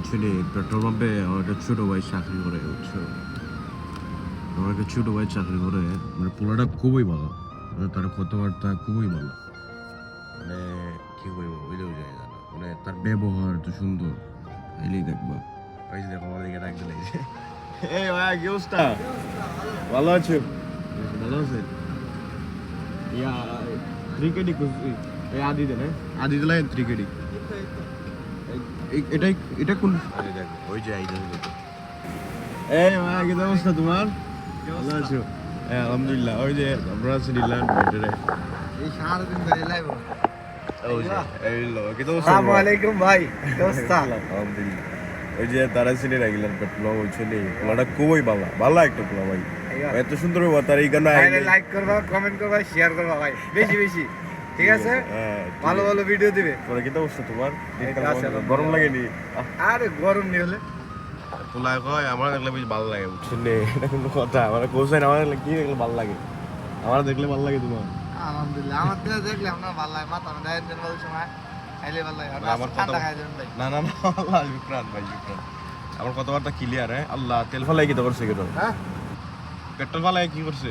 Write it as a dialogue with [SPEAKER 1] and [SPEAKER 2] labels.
[SPEAKER 1] Actually petrol পাম্পে আমার একটা ছোটো ভাই চাকরি করে বুঝছো। আমার একটা ছোটো ভাই চাকরি করে, মানে পোলাটা খুবই ভালো, মানে তার কথাবার্তা খুবই ভালো, মানে কি বলবো বুঝলেও যায় না, মানে তার ব্যবহার তো সুন্দর। এলেই দেখবা ওই যে দেখো আমার দিকে ডাক দিলে এই ভাই কি অবস্থা? ভালো আছো? ভালো আছেন? ইয়া ক্রিকেটই এই আদি দেন, হ্যাঁ আদি দিলাই ক্রিকেটই। এটাই এটা কোন ওই যে আইডা এই ভাই কি অবস্থা তোমার? ভালো আছো? হ্যাঁ আলহামদুলিল্লাহ। ওই যে আমরা আছি নিলাম ব্যাটারে
[SPEAKER 2] এই সারাদিন ধরে লাইভ
[SPEAKER 1] ওই যে এই লো কি অবস্থা?
[SPEAKER 2] আসসালামু আলাইকুম ভাই, কি অবস্থা?
[SPEAKER 1] আলহামদুলিল্লাহ। ওই যে তারা সিনে রাখিলেন পেট্রোল হইছলি পোলাটা খুবই ভালো একটা পোলা ভাই, এত সুন্দর তার এই গানা
[SPEAKER 2] লাইক করবা, কমেন্ট করবা, শেয়ার করবা ভাই, বেশি বেশি, ঠিক আছে? ভালো ভালো ভিডিও দিবে।
[SPEAKER 1] তোরা কি অবস্থা তোমার? গরম লাগেনি?
[SPEAKER 2] আরে গরম নি হলে
[SPEAKER 1] পোলা কয় আমার দেখলে বেশ ভালো লাগে বুঝলি, এটা কোনো কথা? আমার কোসাইন আমার দেখলে কি দেখলে ভালো লাগে? আমার দেখলে ভালো লাগে তোমার?
[SPEAKER 2] আলহামদুলিল্লাহ, আমার দেয়া দেখলে আপনার ভালো লাগে, মাথা না দেয় দেন বল সময় খাইলে ভালো লাগে। আর
[SPEAKER 1] আমার
[SPEAKER 2] ঠান্ডা খাই দেন ভাই।
[SPEAKER 1] না না না আল্লাহ শুকরান ভাই শুকরান। আমার কথাবার্তা ক্লিয়ার, হ্যাঁ? আল্লাহ তেল ফালাই কি তো করছে কেন?
[SPEAKER 2] হ্যাঁ
[SPEAKER 1] পেট্রোল ফালাই কি করছে?